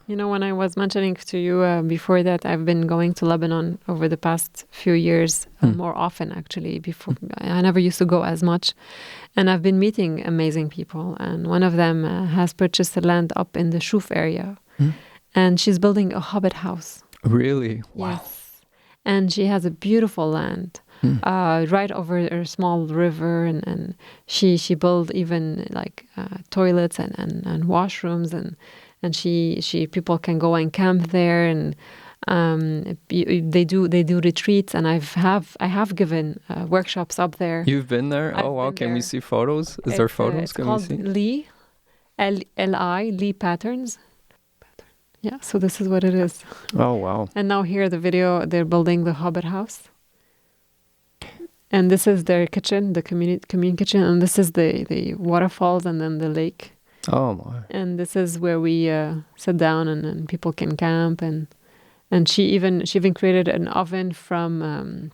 You know, when I was mentioning to you before that, I've been going to Lebanon over the past few years, more often actually. Before I never used to go as much, and I've been meeting amazing people. And one of them has purchased the land up in the Shuf area, and she's building a hobbit house. Really? Wow. Yes, and she has a beautiful land. Right over a small river, and she built even like toilets and washrooms, and she people can go and camp there, and they do retreats, and I have given workshops up there. You've been there? I've Oh, wow. been Can we there. see photos? Is there photos? It's Can we called see? Lipatterns. Yeah, so this is what it is. Oh, wow. And now here the video, they're building the hobbit house. And this is their kitchen, the commune kitchen, and this is the waterfalls and then the lake. Oh, my. And this is where we sit down and people can camp. And she even created an oven from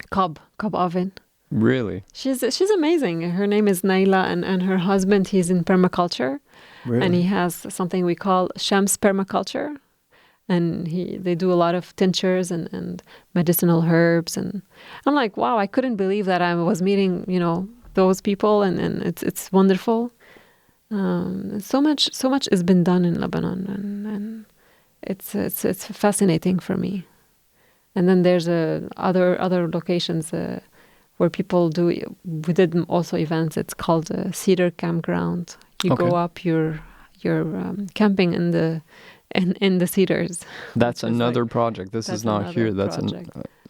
cob oven. Really? She's amazing. Her name is Naila, and her husband, he's in permaculture. Really? And he has something we call Shams permaculture. And they do a lot of tinctures and medicinal herbs. And I'm like, wow, I couldn't believe that I was meeting, those people. And it's wonderful. So much has been done in Lebanon. And it's fascinating for me. And then there's other locations where people do. We did also events. It's called Cedar Campground. You go up, you're camping in the cedars. That's another project. This is not here. That's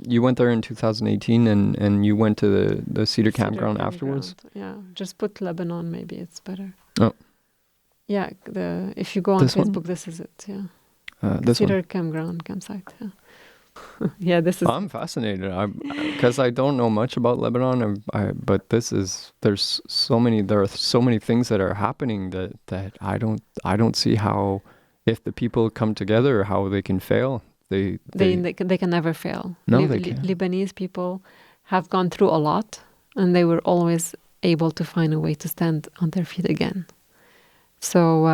you went there in 2018, and you went to the Cedar Campground afterwards. Yeah, just put Lebanon. Maybe it's better. Oh, yeah. If you go on Facebook, this is it. Yeah, this Cedar Campsite. Yeah. Yeah, this is. I'm fascinated. Because I don't know much about Lebanon. But there are so many things that are happening that I don't see how, if the people come together, how they can fail. They can never fail. No, they can't. Lebanese people have gone through a lot, and they were always able to find a way to stand on their feet again. So,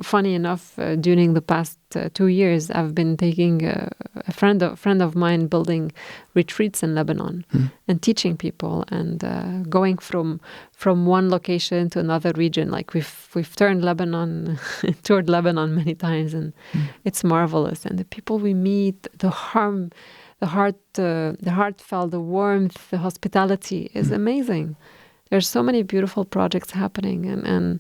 funny enough, during the past 2 years, I've been taking a friend of mine building retreats in Lebanon and teaching people and going from one location to another region. Like we've turned Lebanon, toured Lebanon many times, and it's marvelous. And the people we meet, the heartfelt, the warmth, the hospitality is amazing. There's so many beautiful projects happening, and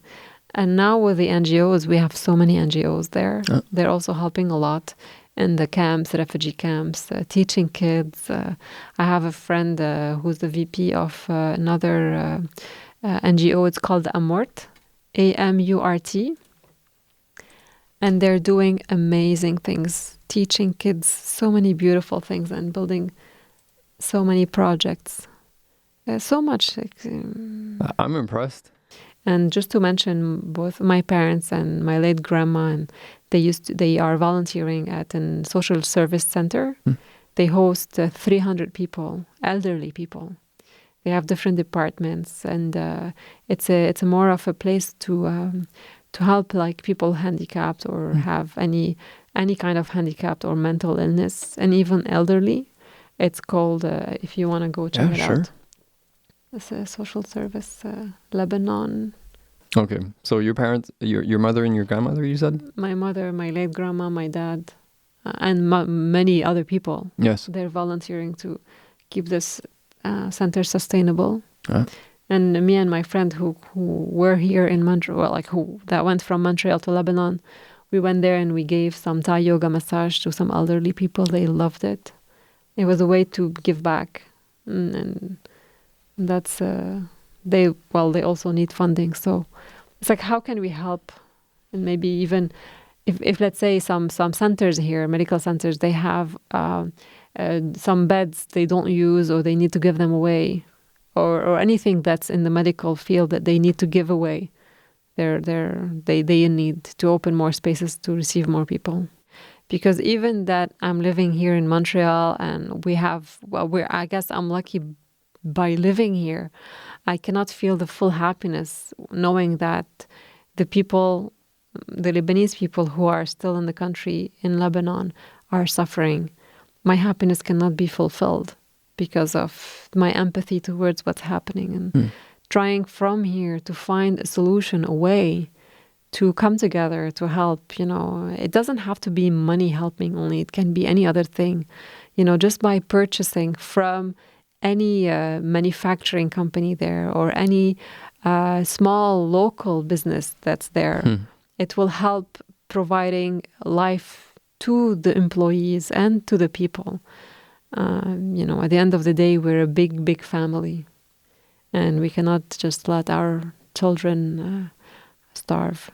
now with the NGOs, we have so many NGOs there. They're also helping a lot in the camps, refugee camps, teaching kids. I have a friend who's the VP of another NGO. It's called Amurt, Amurt, and they're doing amazing things, teaching kids so many beautiful things and building so many projects. So much. I'm impressed. And just to mention, both my parents and my late grandma, and they are volunteering at a social service center. They host 300 people, elderly people. They have different departments, and it's a more of a place to help like people handicapped or have any kind of handicapped or mental illness, and even elderly. It's called, if you want to go check it out. It's a social service, Lebanon. Okay, so your parents, your mother and your grandmother, you said? My mother, my late grandma, my dad, and many other people. Yes. They're volunteering to keep this center sustainable. And me and my friend who were here in Montreal, that went from Montreal to Lebanon, we went there and we gave some Thai yoga massage to some elderly people. They loved it. It was a way to give back, and that's they also need funding. So it's like, how can we help? And maybe even if let's say some centers here, medical centers, they have some beds they don't use, or they need to give them away, or anything that's in the medical field that they need to give away. They need to open more spaces to receive more people. Because even that I'm living here in Montreal, and I guess I'm lucky by living here, I cannot feel the full happiness knowing that the people the Lebanese people who are still in the country in Lebanon are suffering, my happiness cannot be fulfilled because of my empathy towards what's happening, and trying from here to find a solution, a way to come together to help. It doesn't have to be money helping only. It can be any other thing. Just by purchasing from any manufacturing company there, or any small local business that's there, it will help providing life to the employees and to the people. At the end of the day, we're a big, big family, and we cannot just let our children starve.